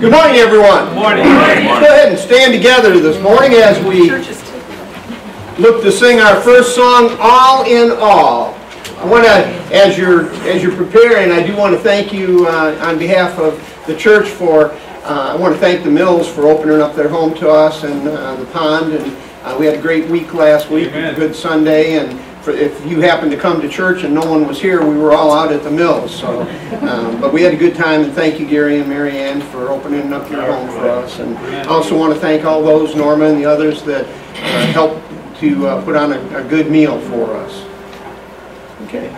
Good morning, everyone. Good morning. Let's go ahead and stand together this morning as we look to sing our first song, All in All. I want to, as you're preparing, I do want to thank you on behalf of the church for, I want to thank the Mills for opening up their home to us and the pond. And we had a great week last week, a good Sunday. And if you happened to come to church and no one was here, we were all out at the Mills. So, but we had a good time, and thank you, Gary and Mary Ann, for opening up your home for us. And I also want to thank all those, Norma and the others, that helped to put on a good meal for us. Okay.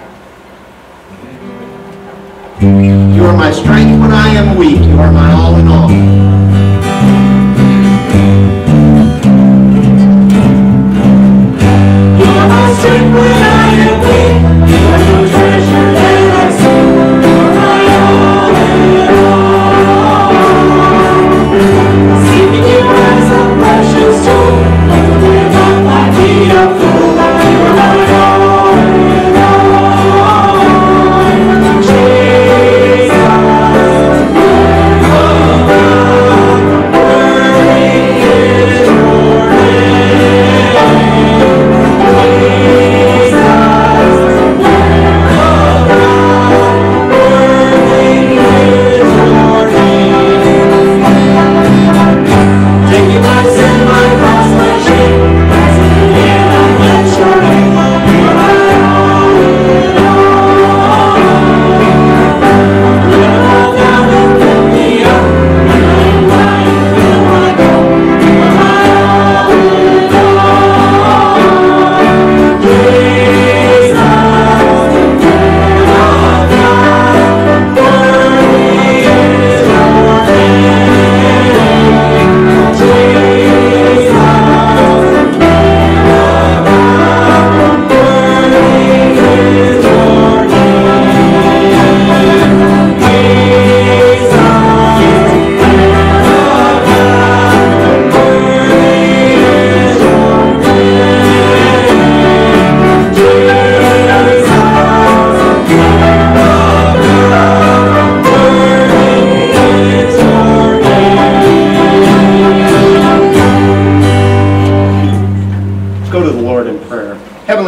You are my strength when I am weak. You are my all in all. You are my strength when I am weak. You are the treasure that I see. You are my all in all. Seeking you as a precious tool, without my need of fool. You are my all in all. Jesus, Lamb of God, worthy is your name.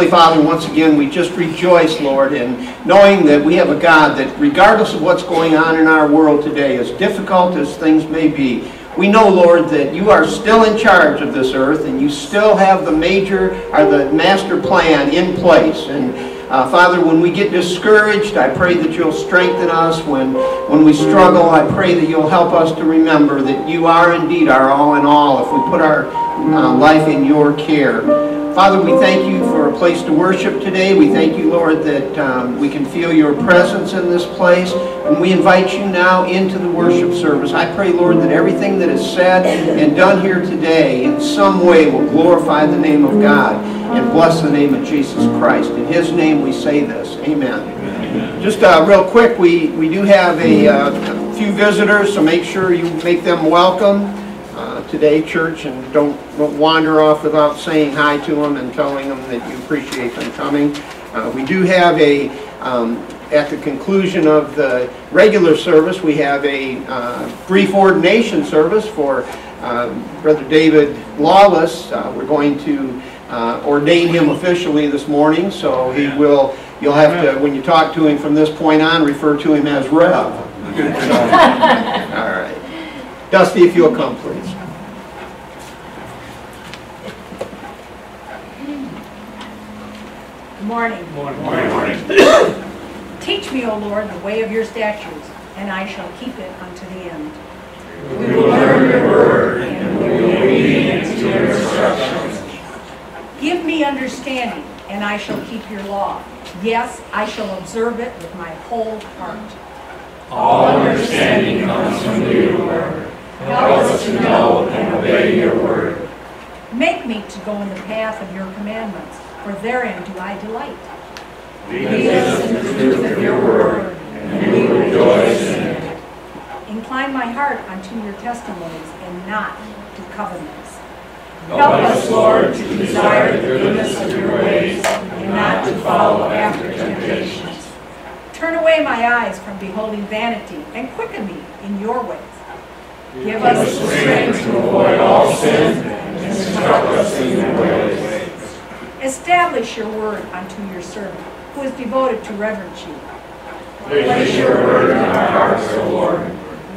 Father, once again, we just rejoice, Lord, in knowing that we have a God that, regardless of what's going on in our world today, as difficult as things may be, we know, Lord, that you are still in charge of this earth, and you still have the master plan in place. And Father, when we get discouraged, I pray that you'll strengthen us. When we struggle, I pray that you'll help us to remember that you are indeed our all in all if we put our life in your care. Father, we thank you for a place to worship today. We thank you, Lord, that we can feel your presence in this place. And we invite you now into the worship service. I pray, Lord, that everything that is said and done here today in some way will glorify the name of God and bless the name of Jesus Christ. In his name we say this. Amen. Amen. Just real quick, we do have a few visitors, so make sure you make them welcome today, church, and don't wander off without saying hi to them and telling them that you appreciate them coming. We do have at the conclusion of the regular service, we have a brief ordination service for Brother David Lawless. We're going to ordain him officially this morning, so you'll have to, when you talk to him from this point on, refer to him as Rev. All right. Dusty, if you'll come, please. Good morning. Good morning. Teach me, O Lord, the way of your statutes, and I shall keep it unto the end. We will learn your word, and we will be obedient to your instructions. Give me understanding, and I shall keep your law. Yes, I shall observe it with my whole heart. All understanding comes from you, Lord. Help us to know and obey your word. Make me to go in the path of your commandments, for therein do I delight. Lead us in the truth of your word, and we will rejoice in it. Incline my heart unto your testimonies, and not to covenants. Help us, Lord, to desire the goodness of your ways, and not to follow after temptations. Turn away my eyes from beholding vanity, and quicken me in your ways. Give us the strength to avoid all sin and instruct us in your ways. Establish your word unto your servant, who is devoted to reverence you. Place your word in our hearts, O Lord.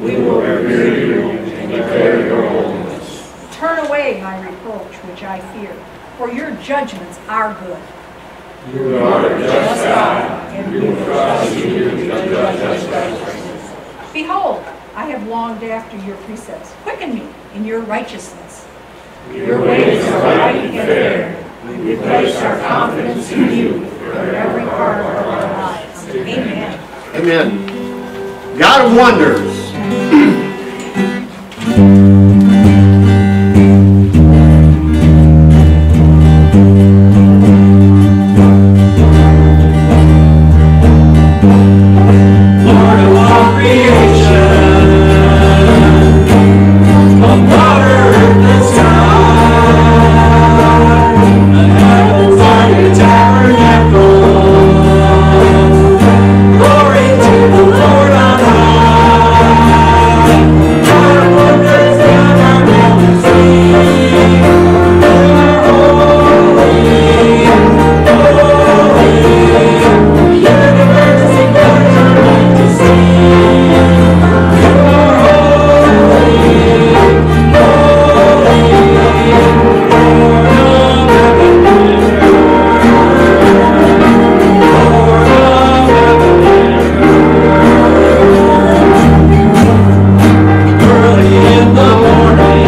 We will revere you and declare your holiness. Turn away my reproach, which I fear, for your judgments are good. You are a just God, and we will trust you to judge us righteously. Behold, I have longed after your precepts. Quicken me in your righteousness. Your ways are right and fair. We place our confidence in you For every part of our lives. Amen. Amen. God of wonders. Lord of all creation, of water, earth, and sky, the heavens are your tabernacle. Glory to the Lord on high. God of wonders, God our majesty. You are holy, holy. The universe declares your majesty. You are holy, holy. Lord of heaven and earth. Lord of heaven and earth. Early in the morning,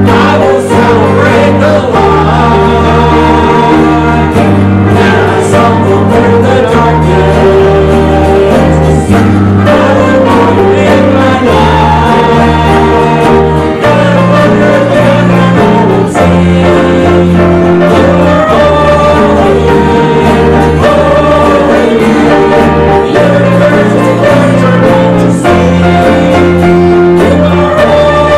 I will celebrate the light. And I stumble through the darkness. God of wonder in my life. God of wonder, God our majesty. You are holy, holy. The universe declares your majesty. You are holy,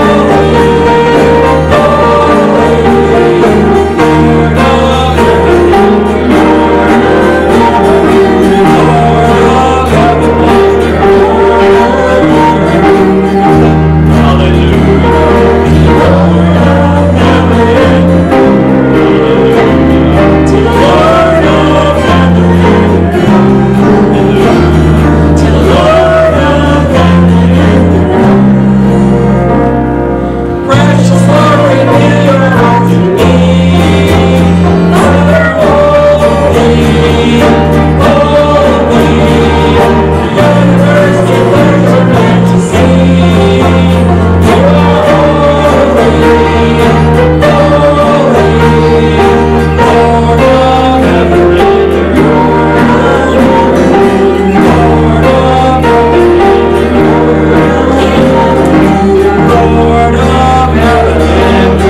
holy. Lord of heaven and precious Lord, reveal your heart to me. Father, holy, holy. The universe declares your majesty. You are holy, holy. Lord of heaven and earth. Lord of heaven and earth. Lord of heaven and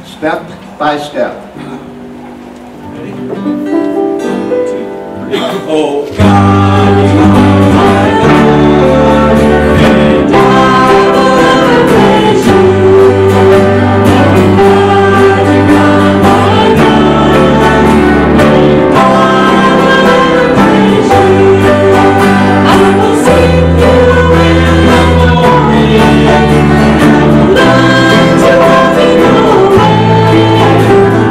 Step by step. Oh God, you are my God, and I will praise you. Oh God, you are my God, and I will praise you. I will sing you in the morning, and I will learn to walk in your way.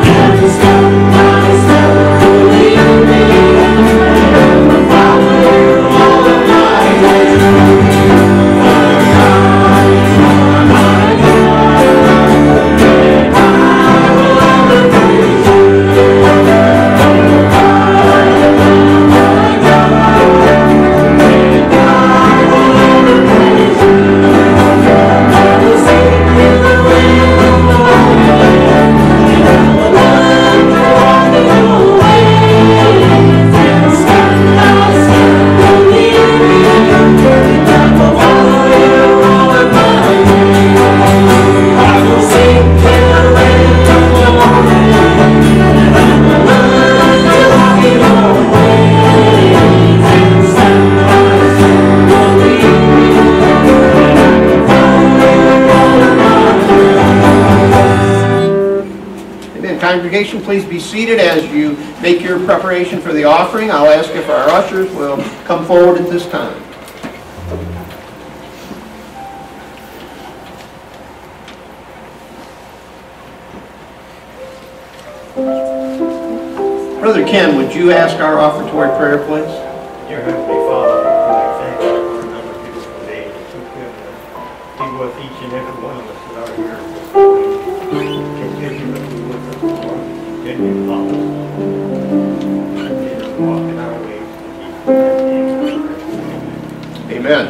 And step by step, you lead me, and I will follow you all Congregation, please be seated as you make your preparation for the offering. I'll ask if our ushers will come forward at this time. Brother Ken, would you ask our offertory prayer, please? Dear Heavenly Father, we thank you for another beautiful day. You could be with each and every one of us that are here. Continue to be with us, Lord. Continue to love us. Continue to walk in our ways. Amen.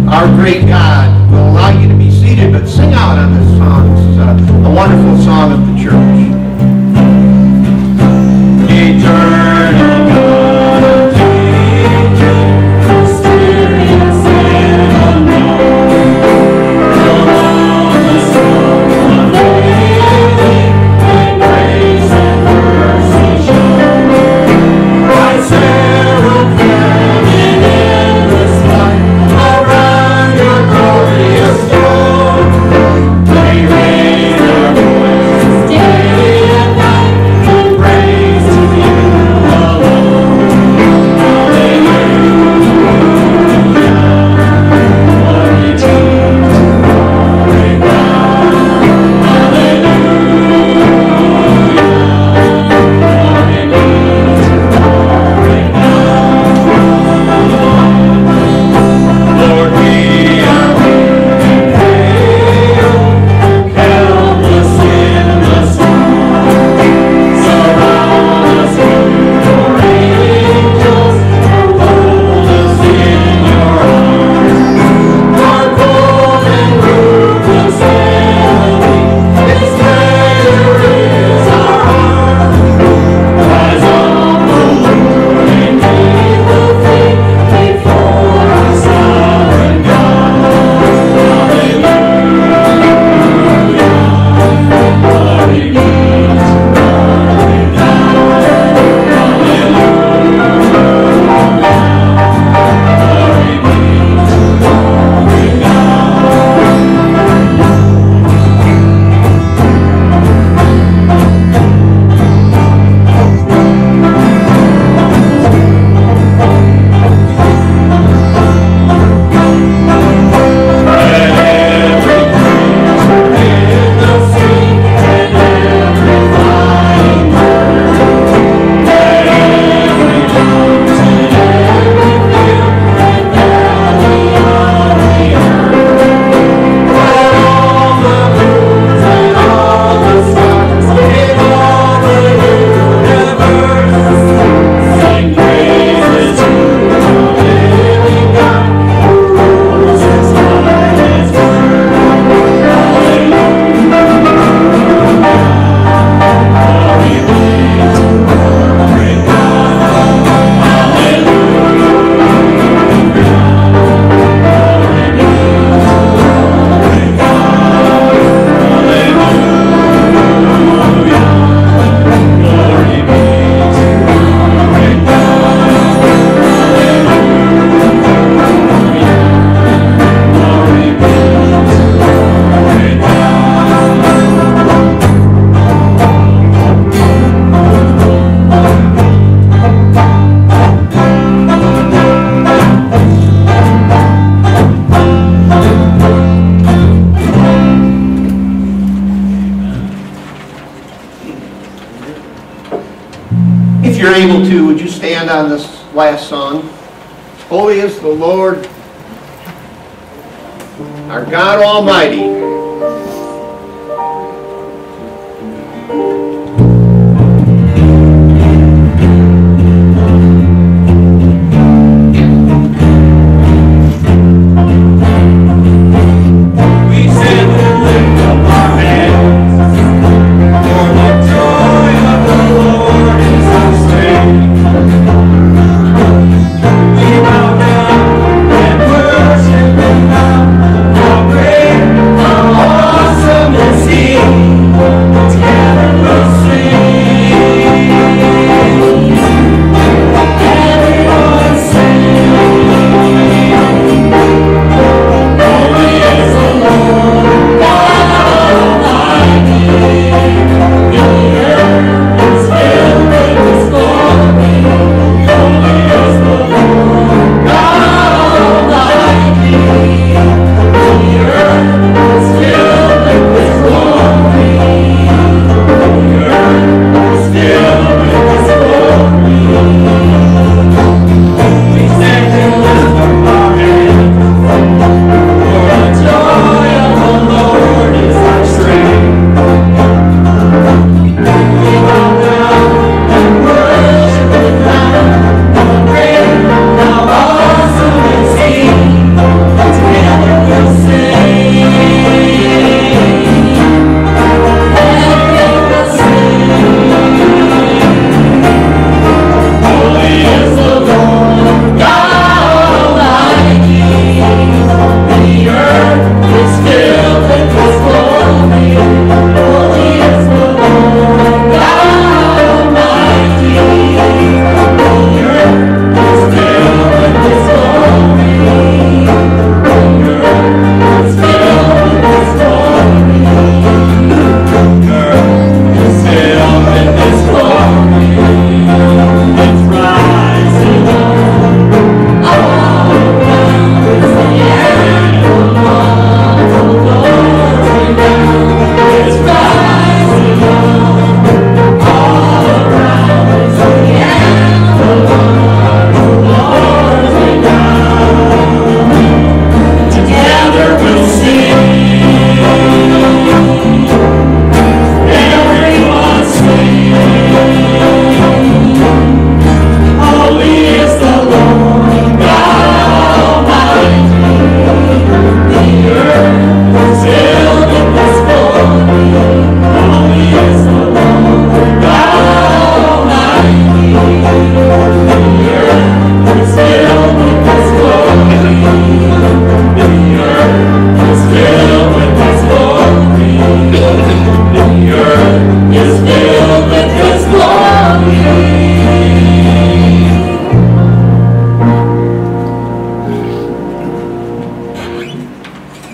Our great God will allow you to be seated, but sing out on this song. This is a wonderful song of the church. Eternal God of teaching, mysterious and unknown, alone the soul of living, and grace and mercy shown. By seraphim in endless light, around your glorious throne. you're able to, would you stand on this last song? Holy is the Lord, our God Almighty.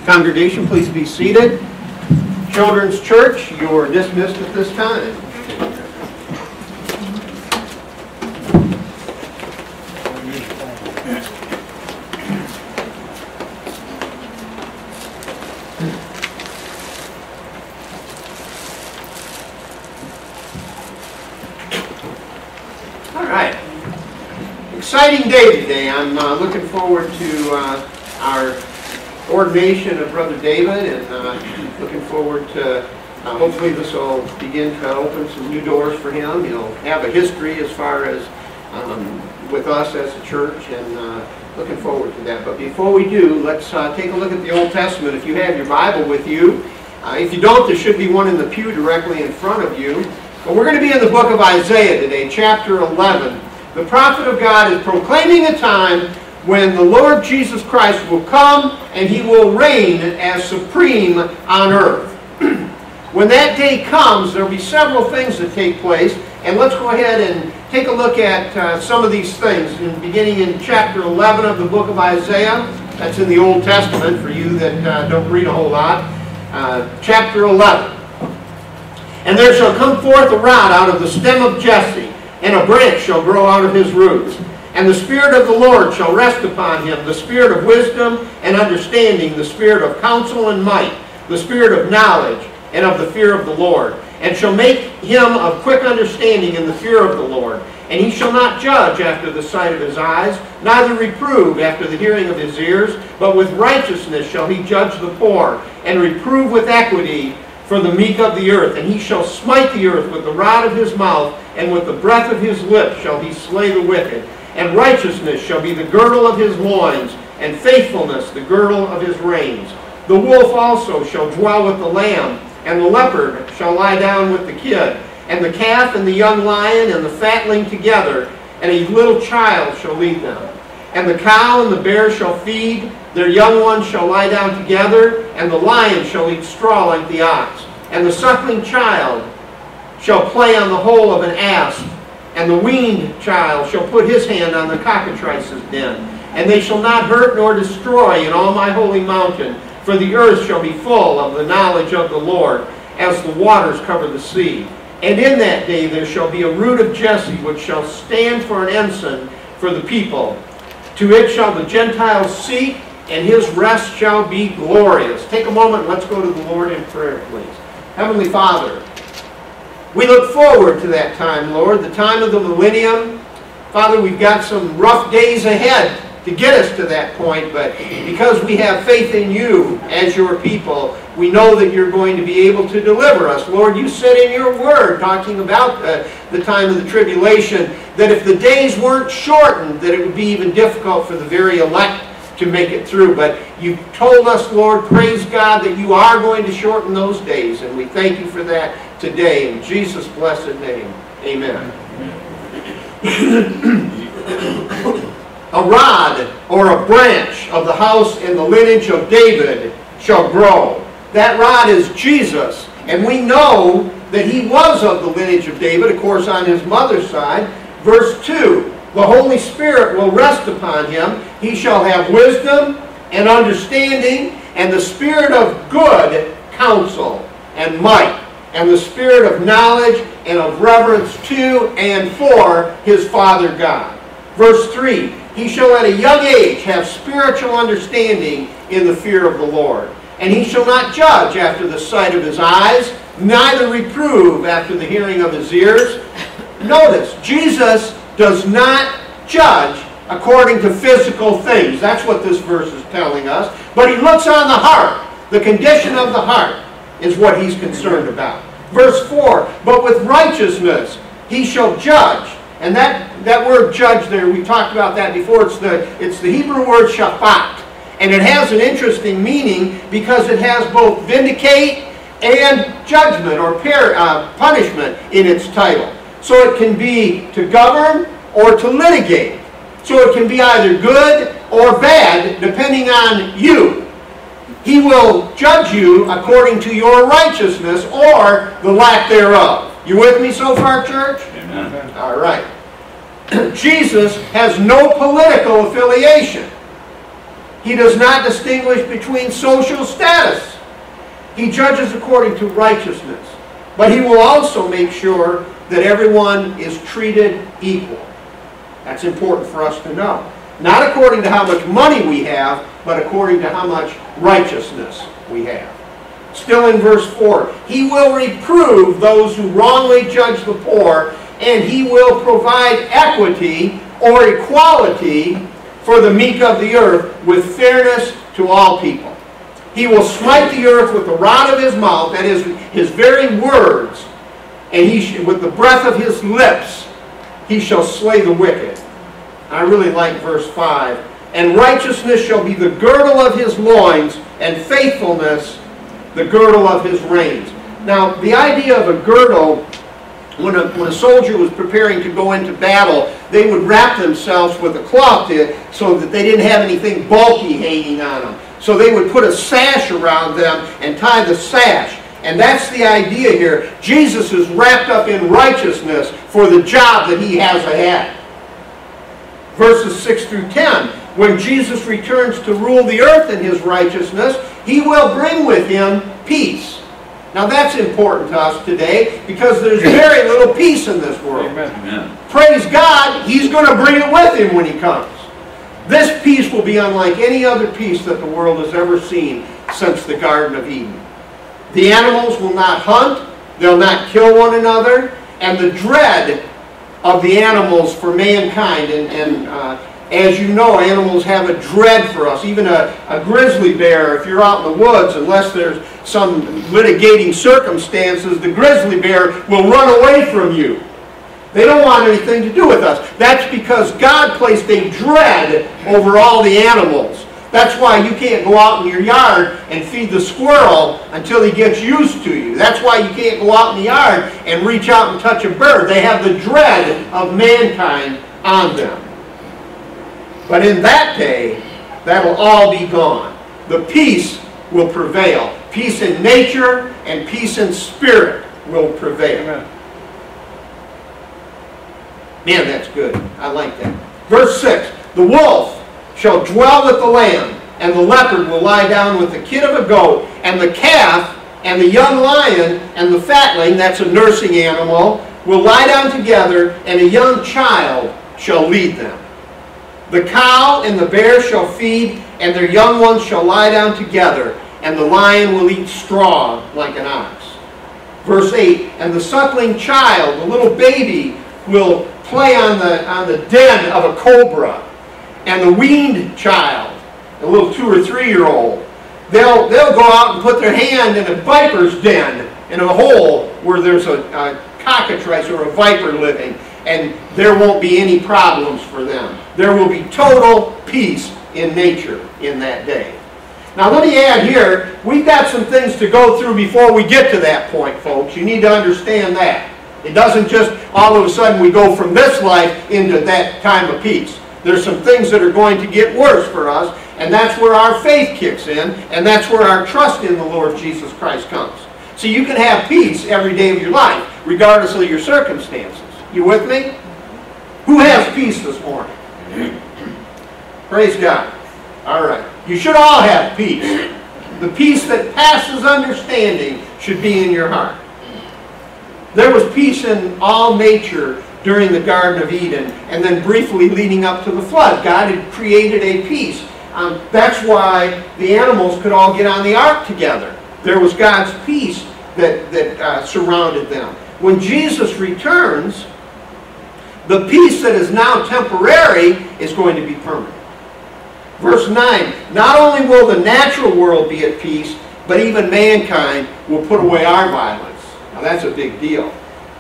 Congregation, please be seated. Children's Church, you are dismissed at this time. All right. Exciting day today. I'm looking forward to our ordination of Brother David, and looking forward to hopefully this will begin to open some new doors for him. He'll have a history as far as with us as a church, and looking forward to that. But before we do, let's take a look at the Old Testament. If you have your Bible with you, if you don't, there should be one in the pew directly in front of you. But we're going to be in the book of Isaiah today, chapter 11. The prophet of God is proclaiming a time when the Lord Jesus Christ will come and he will reign as supreme on earth. When that day comes, there will be several things that take place, and let's go ahead and take a look at some of these things, beginning in chapter 11 of the book of Isaiah. That's in the Old Testament for you that don't read a whole lot. Chapter 11. And there shall come forth a rod out of the stem of Jesse, and a branch shall grow out of his roots. And the Spirit of the Lord shall rest upon him, the Spirit of wisdom and understanding, the Spirit of counsel and might, the Spirit of knowledge and of the fear of the Lord, and shall make him of quick understanding in the fear of the Lord. And he shall not judge after the sight of his eyes, neither reprove after the hearing of his ears, but with righteousness shall he judge the poor, and reprove with equity for the meek of the earth. And he shall smite the earth with the rod of his mouth, and with the breath of his lips shall he slay the wicked. And righteousness shall be the girdle of his loins, and faithfulness the girdle of his reins. The wolf also shall dwell with the lamb, and the leopard shall lie down with the kid, and the calf and the young lion and the fatling together, and a little child shall lead them. And the cow and the bear shall feed, their young ones shall lie down together, and the lion shall eat straw like the ox. And the suckling child shall play on the hole of an asp, and the weaned child shall put his hand on the cockatrice's den. And they shall not hurt nor destroy in all my holy mountain, for the earth shall be full of the knowledge of the Lord, as the waters cover the sea. And in that day there shall be a root of Jesse, which shall stand for an ensign for the people. To it shall the Gentiles seek, and his rest shall be glorious. Take a moment and let's go to the Lord in prayer, please. Heavenly Father, we look forward to that time, Lord, the time of the millennium. Father, we've got some rough days ahead to get us to that point, but because we have faith in you as your people, we know that you're going to be able to deliver us. Lord, you said in your word, talking about the time of the tribulation, that if the days weren't shortened, that it would be even difficult for the very elect to make it through. But you told us, Lord, praise God, that you are going to shorten those days, and we thank you for that today. In Jesus' blessed name, amen. A rod or a branch of the house and the lineage of David shall grow. That rod is Jesus. And we know that he was of the lineage of David, of course, on his mother's side. Verse 2, the Holy Spirit will rest upon him. He shall have wisdom and understanding, and the spirit of good counsel and might, and the spirit of knowledge and of reverence to and for his Father God. Verse 3, he shall at a young age have spiritual understanding in the fear of the Lord. And he shall not judge after the sight of his eyes, neither reprove after the hearing of his ears. Notice, Jesus does not judge according to physical things. That's what this verse is telling us. But he looks on the heart. The condition of the heart is what he's concerned about. Verse 4, but with righteousness he shall judge. And that word judge there, we talked about that before. It's the Hebrew word shaphat. And it has an interesting meaning because it has both vindicate and judgment or punishment in its title. So it can be to govern or to litigate. So it can be either good or bad depending on you. He will judge you according to your righteousness or the lack thereof. You with me so far, church? Amen. All right. Jesus has no political affiliation. He does not distinguish between social status. He judges according to righteousness. But he will also make sure that everyone is treated equal. That's important for us to know. Not according to how much money we have, but according to how much righteousness we have. Still in verse 4, he will reprove those who wrongly judge the poor, and he will provide equity or equality for the meek of the earth with fairness to all people. He will smite the earth with the rod of his mouth, that is, his very words, and with the breath of his lips, he shall slay the wicked. I really like verse 5. And righteousness shall be the girdle of his loins, and faithfulness the girdle of his reins. Now, the idea of a girdle, when a soldier was preparing to go into battle, they would wrap themselves with a cloth so that they didn't have anything bulky hanging on them. So they would put a sash around them and tie the sash. And that's the idea here. Jesus is wrapped up in righteousness for the job that he has ahead. Verses 6 through 10. When Jesus returns to rule the earth in his righteousness, he will bring with him peace. Now that's important to us today because there's very little peace in this world. Amen. Praise God, he's going to bring it with him when he comes. This peace will be unlike any other peace that the world has ever seen since the Garden of Eden. The animals will not hunt, they'll not kill one another, and the dread of the animals for mankind. And as you know, animals have a dread for us. Even a grizzly bear, if you're out in the woods, unless there's some litigating circumstances, the grizzly bear will run away from you. They don't want anything to do with us. That's because God placed a dread over all the animals. That's why you can't go out in your yard and feed the squirrel until he gets used to you. That's why you can't go out in the yard and reach out and touch a bird. They have the dread of mankind on them. But in that day, that'll all be gone. The peace will prevail. Peace in nature and peace in spirit will prevail. Amen. Man, that's good. I like that. Verse 6, the wolf shall dwell with the lamb, and the leopard will lie down with the kid of a goat, and the calf, and the young lion, and the fatling, that's a nursing animal, will lie down together, and a young child shall lead them. The cow and the bear shall feed, and their young ones shall lie down together, and the lion will eat straw like an ox. Verse 8, and the suckling child, the little baby, will play on the den of a cobra, and the weaned child, a little 2 or 3 year old, they'll go out and put their hand in a viper's den, in a hole where there's a cockatrice or a viper living, and there won't be any problems for them. There will be total peace in nature in that day. Now let me add here, we've got some things to go through before we get to that point, folks. You need to understand that. It doesn't just all of a sudden we go from this life into that time of peace. There's some things that are going to get worse for us, and that's where our faith kicks in, and that's where our trust in the Lord Jesus Christ comes. So you can have peace every day of your life, regardless of your circumstances. You with me? Who has peace this morning? Praise God. All right. You should all have peace. The peace that passes understanding should be in your heart. There was peace in all nature during the Garden of Eden, and then briefly leading up to the flood. God had created a peace. That's why the animals could all get on the ark together. There was God's peace that surrounded them. When Jesus returns, the peace that is now temporary is going to be permanent. Verse 9, not only will the natural world be at peace, but even mankind will put away our violence. Now that's a big deal.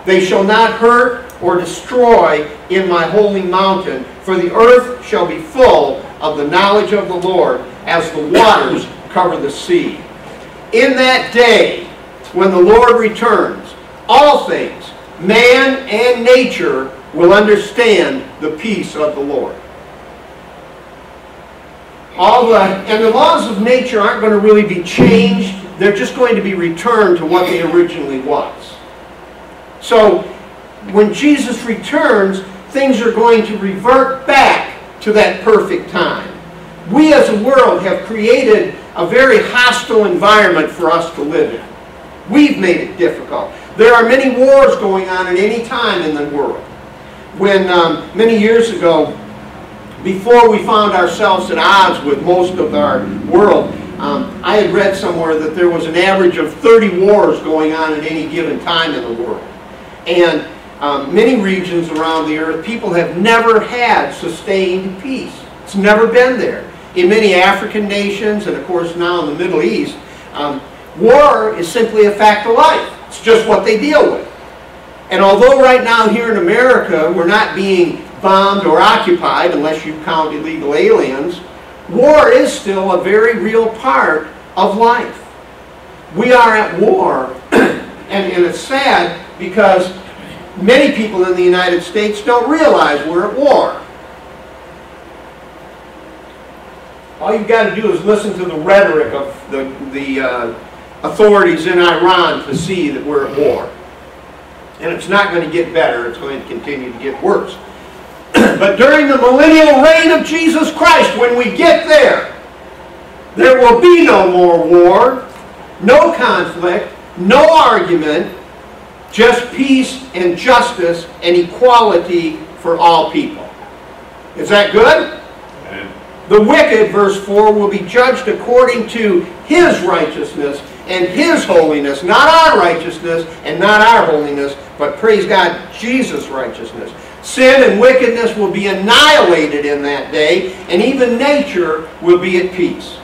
They shall not hurt or destroy in my holy mountain, for the earth shall be full of the knowledge of the Lord as the waters cover the sea. In that day, when the Lord returns, all things, man and nature, will understand the peace of the Lord. And the laws of nature aren't going to really be changed. They're just going to be returned to what they originally was. So when Jesus returns, things are going to revert back to that perfect time. We as a world have created a very hostile environment for us to live in. We've made it difficult. There are many wars going on at any time in the world. When many years ago, before we found ourselves at odds with most of our world, I had read somewhere that there was an average of 30 wars going on at any given time in the world. And many regions around the earth, people have never had sustained peace. It's never been there. In many African nations, and of course now in the Middle East, war is simply a fact of life. It's just what they deal with. And although right now here in America we're not being bombed or occupied, unless you count illegal aliens, war is still a very real part of life. We are at war, and it's sad because many people in the United States don't realize we're at war. All you've got to do is listen to the rhetoric of the authorities in Iran to see that we're at war. And it's not going to get better, it's going to continue to get worse. But during the millennial reign of Jesus Christ, when we get there, there will be no more war, no conflict, no argument, just peace and justice and equality for all people. Is that good? Amen. The wicked, verse 4, will be judged according to his righteousness and his holiness, not our righteousness and not our holiness, but praise God, Jesus' righteousness. Sin and wickedness will be annihilated in that day, and even nature will be at peace.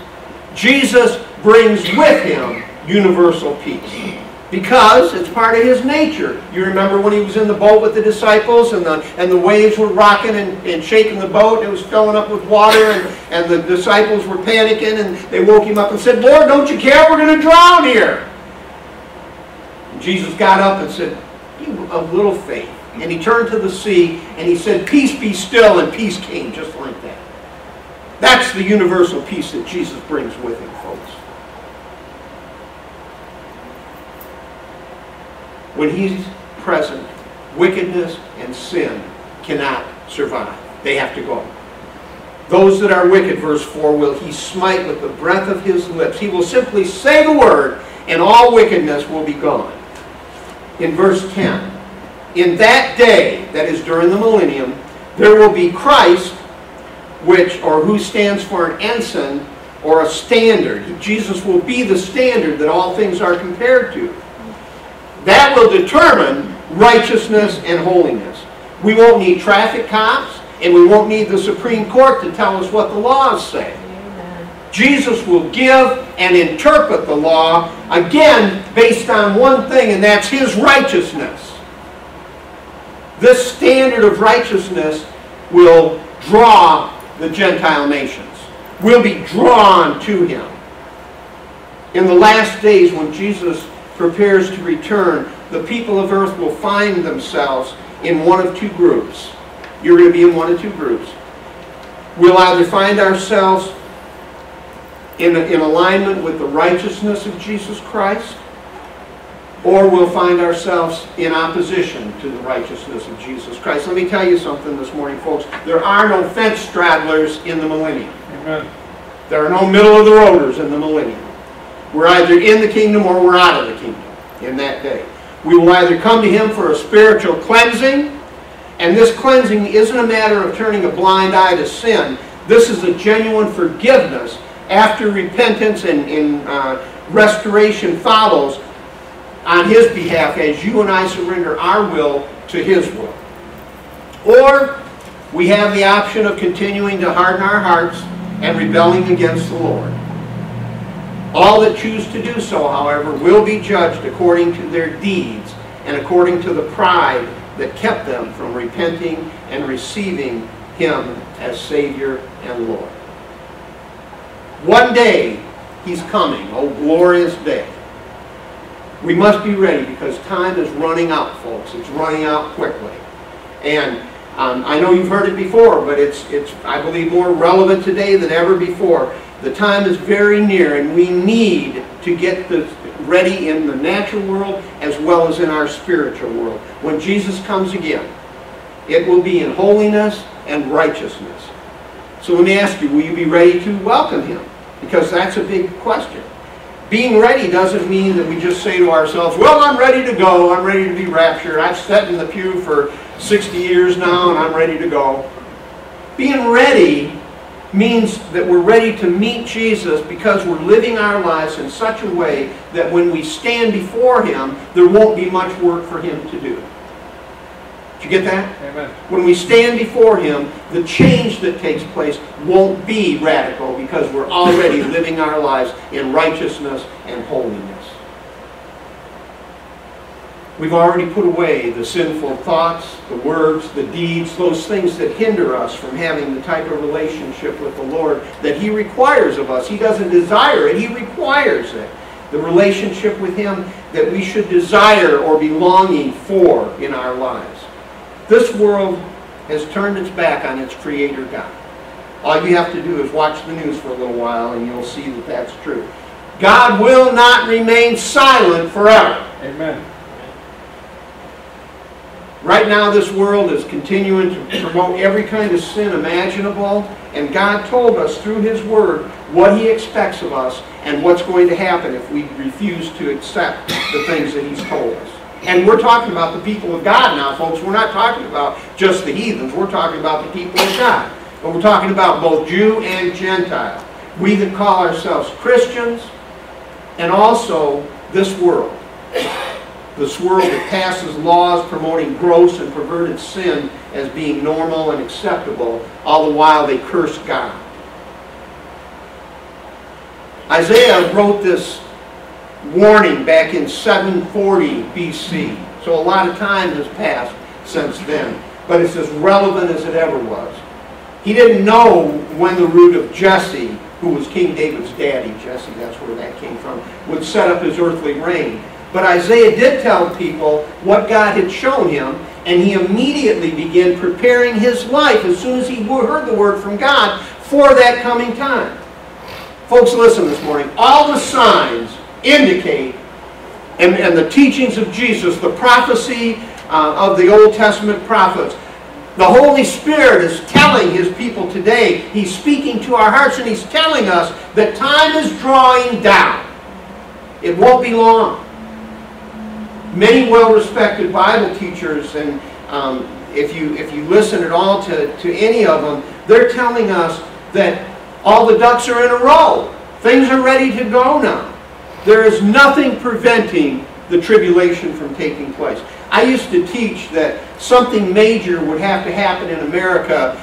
Jesus brings with him universal peace, because it's part of his nature. You remember when he was in the boat with the disciples, and the waves were rocking and shaking the boat, and it was filling up with water, and the disciples were panicking, and they woke him up and said, "Lord, don't you care? We're going to drown here." And Jesus got up and said, "You of little faith." And he turned to the sea, and he said, "Peace, be still," and peace came just like that. That's the universal peace that Jesus brings with him, folks. When he's present, wickedness and sin cannot survive. They have to go. Those that are wicked, verse 4, will he smite with the breath of his lips. He will simply say the word, and all wickedness will be gone. In verse 10, in that day, that is during the millennium, there will be Christ, who stands for an ensign or a standard. Jesus will be the standard that all things are compared to. That will determine righteousness and holiness. We won't need traffic cops, and we won't need the Supreme Court to tell us what the laws say. Amen. Jesus will give and interpret the law, again, based on one thing, and that's his righteousness. This standard of righteousness will draw the Gentile nations. We'll be drawn to him. In the last days, when Jesus prepares to return, the people of earth will find themselves in one of two groups. You're going to be in one of two groups. We'll either find ourselves in alignment with the righteousness of Jesus Christ, or we'll find ourselves in opposition to the righteousness of Jesus Christ. Let me tell you something this morning, folks. There are no fence straddlers in the millennium. Amen. There are no middle-of-the-roaders in the millennium. We're either in the kingdom or we're out of the kingdom in that day. We will either come to him for a spiritual cleansing, and this cleansing isn't a matter of turning a blind eye to sin. This is a genuine forgiveness after repentance and restoration follows on his behalf as you and I surrender our will to his will. Or we have the option of continuing to harden our hearts and rebelling against the Lord. All that choose to do so, however, will be judged according to their deeds and according to the pride that kept them from repenting and receiving him as Savior and Lord. One day, he's coming, oh glorious day. We must be ready because time is running out, folks. It's running out quickly. And I know you've heard it before, but it's I believe, more relevant today than ever before. The time is very near, and we need to get this ready in the natural world as well as in our spiritual world. When Jesus comes again, it will be in holiness and righteousness. So let me ask you, will you be ready to welcome him? Because that's a big question. Being ready doesn't mean that we just say to ourselves, well, I'm ready to go, I'm ready to be raptured, I've sat in the pew for 60 years now and I'm ready to go. Being ready means that we're ready to meet Jesus because we're living our lives in such a way that when we stand before him, there won't be much work for him to do. Did you get that? Amen. When we stand before him, the change that takes place won't be radical because we're already living our lives in righteousness and holiness. We've already put away the sinful thoughts, the words, the deeds, those things that hinder us from having the type of relationship with the Lord that he requires of us. He doesn't desire it, he requires it. The relationship with him that we should desire or be longing for in our lives. This world has turned its back on its Creator God. All you have to do is watch the news for a little while and you'll see that that's true. God will not remain silent forever. Amen. Right now this world is continuing to promote every kind of sin imaginable, and God told us through his word what he expects of us and what's going to happen if we refuse to accept the things that he's told us. And we're talking about the people of God now, folks. We're not talking about just the heathens. We're talking about the people of God. But we're talking about both Jew and Gentile. We that call ourselves Christians and also this world. This world that passes laws promoting gross and perverted sin as being normal and acceptable, all the while they curse God. Isaiah wrote this warning back in 740 BC. So a lot of time has passed since then, but it's as relevant as it ever was. He didn't know when the root of Jesse, who was King David's daddy, Jesse, that's where that came from, would set up his earthly reign. But Isaiah did tell people what God had shown him, and he immediately began preparing his life as soon as he heard the word from God for that coming time. Folks, listen this morning. All the signs indicate, and the teachings of Jesus, the prophecy of the Old Testament prophets, the Holy Spirit is telling his people today, he's speaking to our hearts, and he's telling us that time is drawing down. It won't be long. Many well-respected Bible teachers, and if you listen at all to any of them, they're telling us that all the ducks are in a row. Things are ready to go now. There is nothing preventing the tribulation from taking place. I used to teach that something major would have to happen in America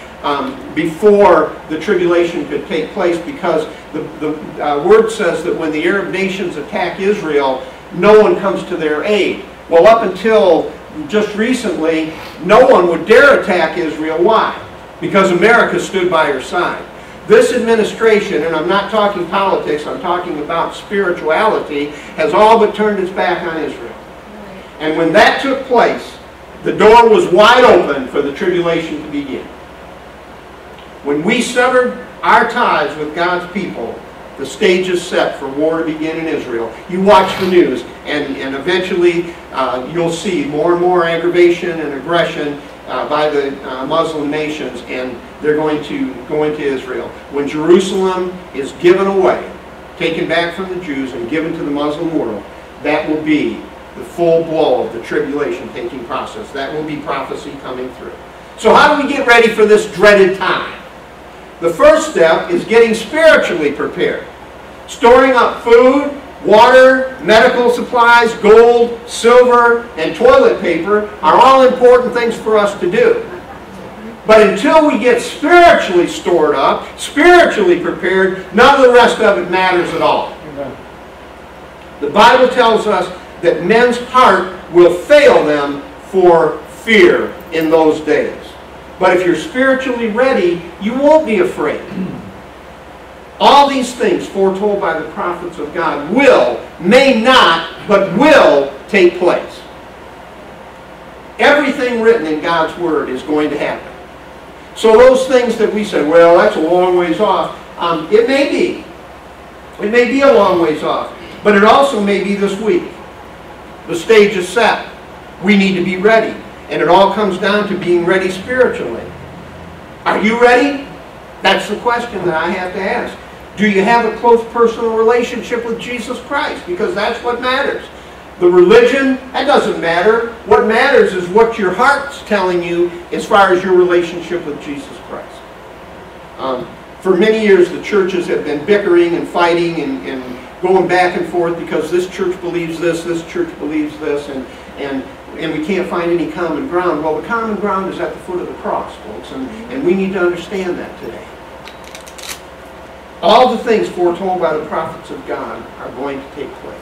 before the tribulation could take place, because the word says that when the Arab nations attack Israel, no one comes to their aid. Well, up until just recently, no one would dare attack Israel. Why? Because America stood by her side. This administration, and I'm not talking politics, I'm talking about spirituality, has all but turned its back on Israel. And when that took place, the door was wide open for the tribulation to begin. When we severed our ties with God's people, the stage is set for war to begin in Israel. You watch the news, and eventually you'll see more and more aggravation and aggression by the Muslim nations, and they're going to go into Israel. When Jerusalem is given away, taken back from the Jews and given to the Muslim world, that will be the full blow of the tribulation taking process. That will be prophecy coming through. So how do we get ready for this dreaded time? The first step is getting spiritually prepared. Storing up food, water, medical supplies, gold, silver, and toilet paper are all important things for us to do. But until we get spiritually stored up, spiritually prepared, none of the rest of it matters at all. Amen. The Bible tells us that men's heart will fail them for fear in those days. But if you're spiritually ready, you won't be afraid. All these things foretold by the prophets of God will, may not, but will take place. Everything written in God's Word is going to happen. So those things that we say, well, that's a long ways off, it may be. It may be a long ways off. But it also may be this week. The stage is set. We need to be ready. And it all comes down to being ready spiritually. Are you ready? That's the question that I have to ask. Do you have a close personal relationship with Jesus Christ? Because that's what matters. The religion, that doesn't matter. What matters is what your heart's telling you as far as your relationship with Jesus Christ. For many years, the churches have been bickering and fighting and going back and forth because this church believes this church believes this, and we can't find any common ground. Well, the common ground is at the foot of the cross, folks, and we need to understand that today. All the things foretold by the prophets of God are going to take place.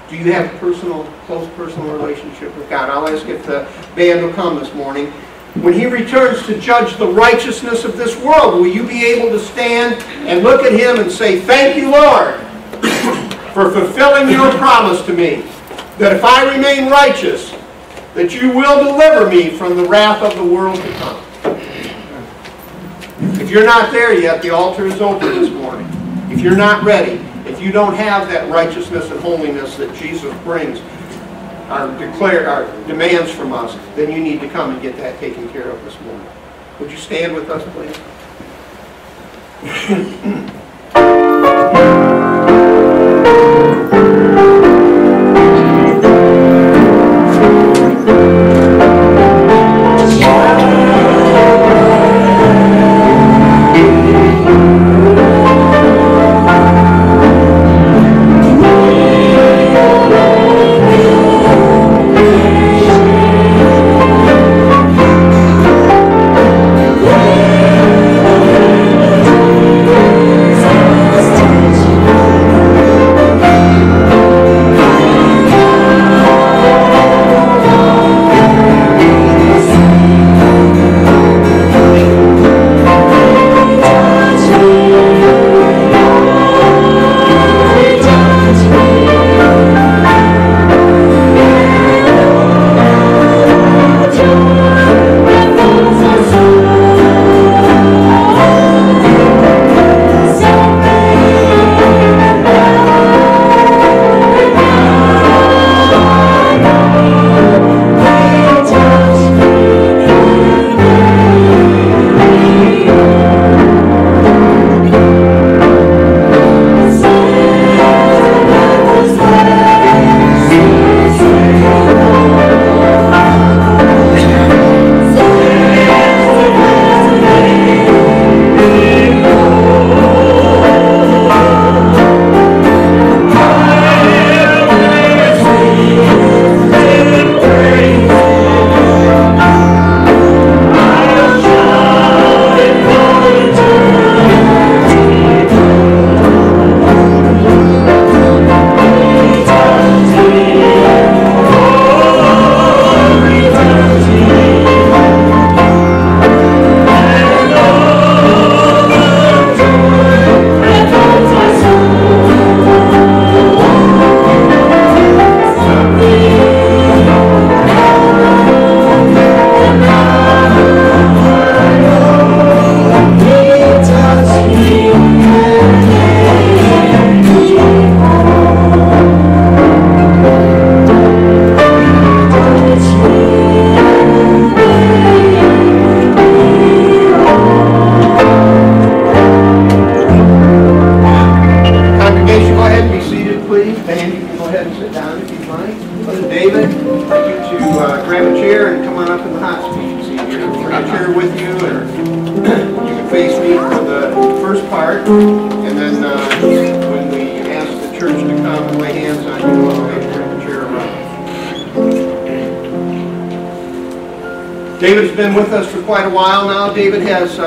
Do you have a close personal relationship with God? I'll ask if the band will come this morning. When He returns to judge the righteousness of this world, will you be able to stand and look at Him and say, "Thank you, Lord, for fulfilling your promise to me, that if I remain righteous, that you will deliver me from the wrath of the world to come"? If you're not there yet, the altar is open this morning. If you're not ready, if you don't have that righteousness and holiness that Jesus brings, our demands from us, then you need to come and get that taken care of this morning. Would you stand with us, please? like you to grab a chair and come on up in the hot seat here. Bring a chair with you, or you can face me for the first part, and then when we ask the church to come and lay hands on you, I'll bring the chair around. David's been with us for quite a while now. David has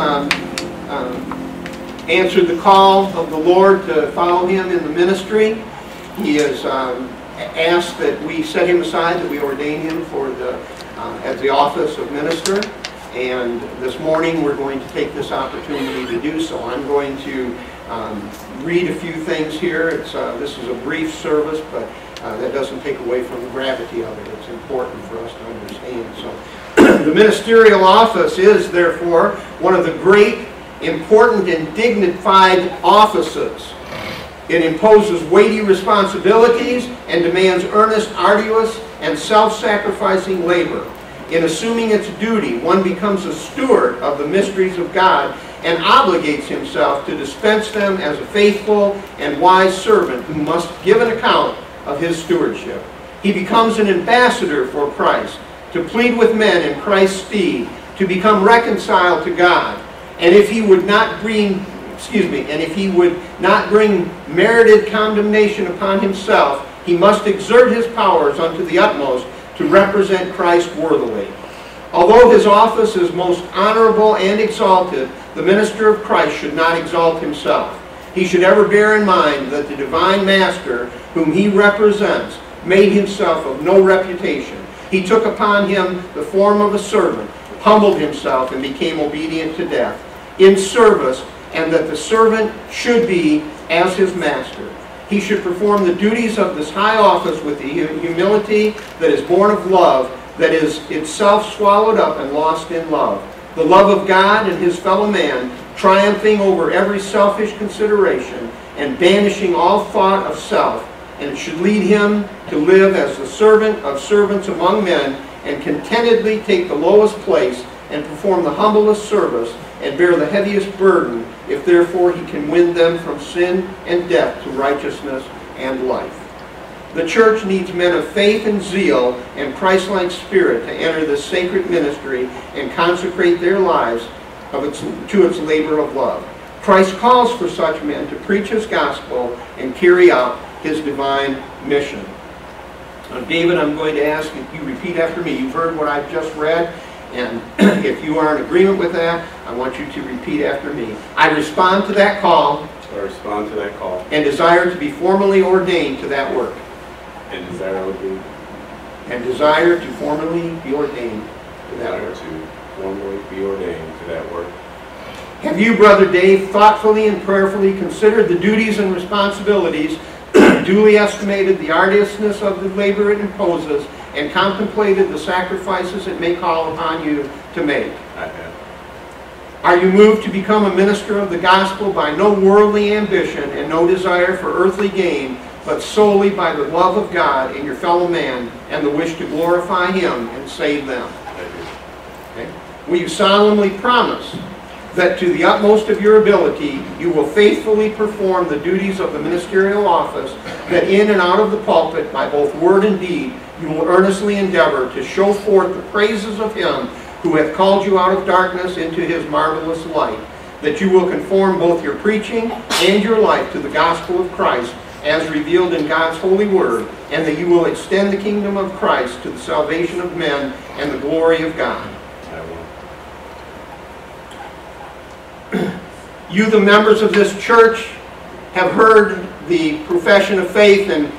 answered the call of the Lord to follow him in the ministry. He has asked that we set him aside, that we ordain him for as the office of minister. And this morning we're going to take this opportunity to do so. I'm going to read a few things here. This is a brief service, but that doesn't take away from the gravity of it. It's important for us to understand. So, the ministerial office is, therefore, one of the great, important, and dignified offices. It imposes weighty responsibilities and demands earnest, arduous, and self-sacrificing labor. In assuming its duty, one becomes a steward of the mysteries of God and obligates himself to dispense them as a faithful and wise servant who must give an account of his stewardship. He becomes an ambassador for Christ, to plead with men in Christ's stead, to become reconciled to God. And if he would not bring, merited condemnation upon himself, he must exert his powers unto the utmost to represent Christ worthily. Although his office is most honorable and exalted, the minister of Christ should not exalt himself. He should ever bear in mind that the divine master whom he represents made himself of no reputation. He took upon him the form of a servant, humbled himself, and became obedient to death in service, and that the servant should be as his master. He should perform the duties of this high office with the humility that is born of love, that is itself swallowed up and lost in love. The love of God and his fellow man, triumphing over every selfish consideration and banishing all thought of self, and it should lead him to live as the servant of servants among men, and contentedly take the lowest place and perform the humblest service and bear the heaviest burden, if therefore he can win them from sin and death to righteousness and life. The church needs men of faith and zeal and Christ-like spirit to enter this sacred ministry and consecrate their lives to its labor of love. Christ calls for such men to preach his gospel and carry out his divine mission. Now, David, I'm going to ask if you repeat after me. You've heard what I've just read, and if you are in agreement with that, I want you to repeat after me. I respond to that call. I respond to that call. And desire to be formally ordained to that work. And desire to formally be ordained to that work. Have you, Brother Dave, thoughtfully and prayerfully considered the duties and responsibilities, duly estimated the arduousness of the labor it imposes, and contemplated the sacrifices it may call upon you to make? I have. Are you moved to become a minister of the gospel by no worldly ambition and no desire for earthly gain, but solely by the love of God and your fellow man and the wish to glorify him and save them? I do. Okay. Will you solemnly promise that to the utmost of your ability you will faithfully perform the duties of the ministerial office, that in and out of the pulpit, by both word and deed, you will earnestly endeavor to show forth the praises of him who hath called you out of darkness into his marvelous light, that you will conform both your preaching and your life to the gospel of Christ as revealed in God's holy word, and that you will extend the kingdom of Christ to the salvation of men and the glory of God? I will. You, the members of this church, have heard the profession of faith and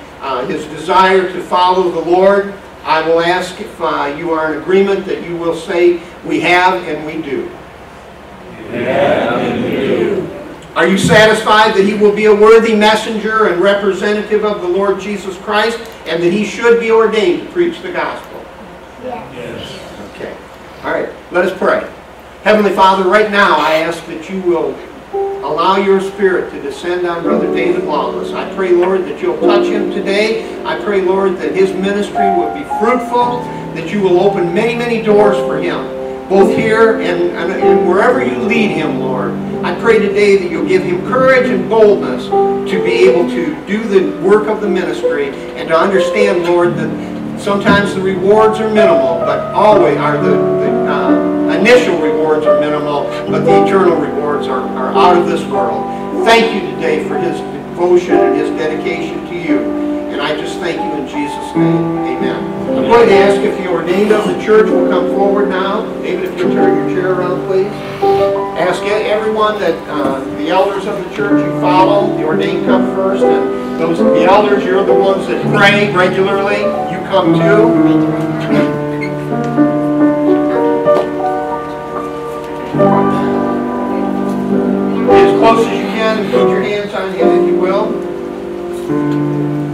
his desire to follow the Lord. I will ask if you are in agreement that you will say, "We have and we do." Yeah, and we do. Are you satisfied that he will be a worthy messenger and representative of the Lord Jesus Christ, and that he should be ordained to preach the gospel? Yes. Okay. All right. Let us pray. Heavenly Father, right now I ask that you will allow your Spirit to descend on Brother David Lawless. I pray, Lord, that you'll touch him today. I pray, Lord, that his ministry will be fruitful, that you will open many, many doors for him, both here and wherever you lead him, Lord. I pray today that you'll give him courage and boldness to be able to do the work of the ministry, and to understand, Lord, that Sometimes the rewards are minimal, but always the initial rewards are minimal, but the eternal rewards are out of this world. Thank you today for his devotion and his dedication to you. And I just thank you in Jesus' name. Amen. I'm going to ask if the ordained of the church will come forward now. David, if you'll turn your chair around, please. Ask everyone that the elders of the church you follow, the ordained come first, and those the elders, you're the ones that pray regularly. You come too. As close as you can, and put your hands on him if you will.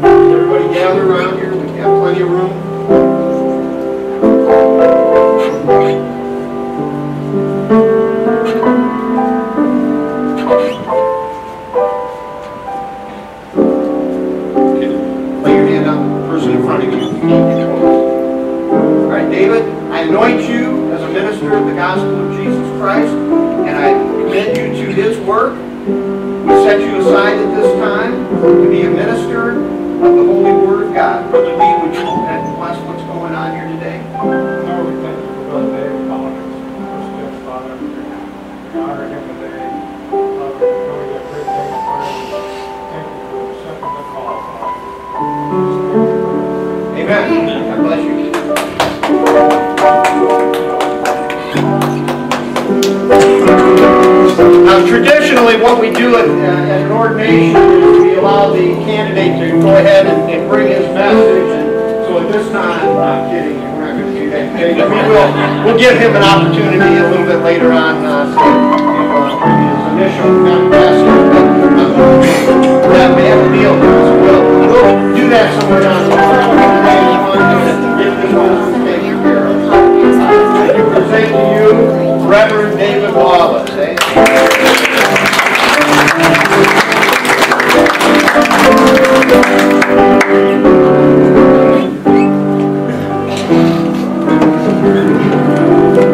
Everybody gather around here. We have plenty of room. Lay your hand on the person in front of you. All right, David, I anoint you as a minister of the gospel of Jesus Christ, and I commend you to his work. We set you aside at this time to be a minister of the Holy Word of God. Brother Lee, would you bless what's going on here today? Lord, we thank you for Brother David Collins, first gift, Father. We honor him today. Father, we know you have great things for him. Thank you for accepting the call, Father. Amen. God bless you. Now, traditionally, what we do at an ordination is we allow the candidate to go ahead and bring his message. And so at this time, I'm kidding, we're not going to do that today, but we'll give him an opportunity a little bit later on to bring his initial message. We have a deal, so we'll do that somewhere down the line. Get this one taken care of. I do present to you Reverend David Wallace.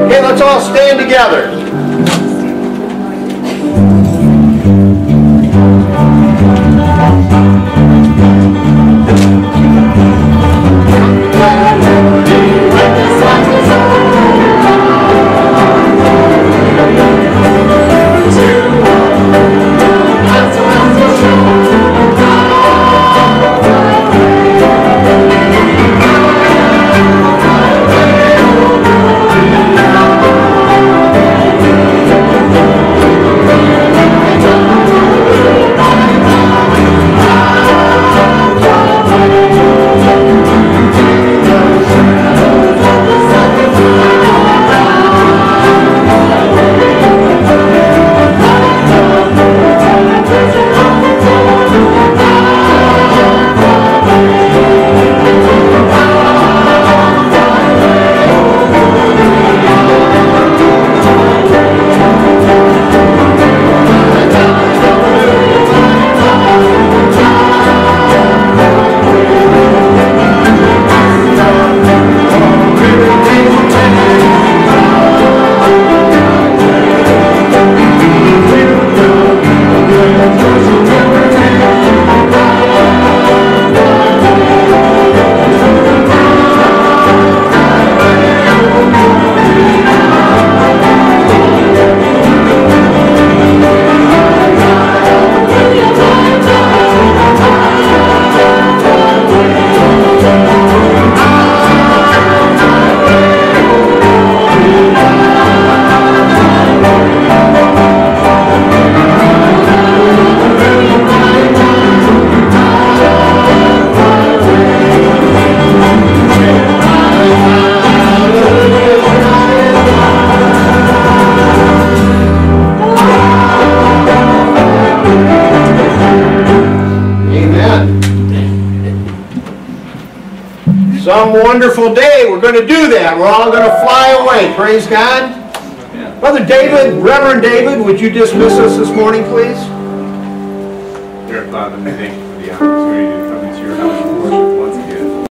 Okay, let's all stand together. Some wonderful day, we're going to do that. We're all going to fly away. Praise God. Brother David, Reverend David, would you dismiss us this morning, please? Dear Father, we thank you for the opportunity to come into your house and worship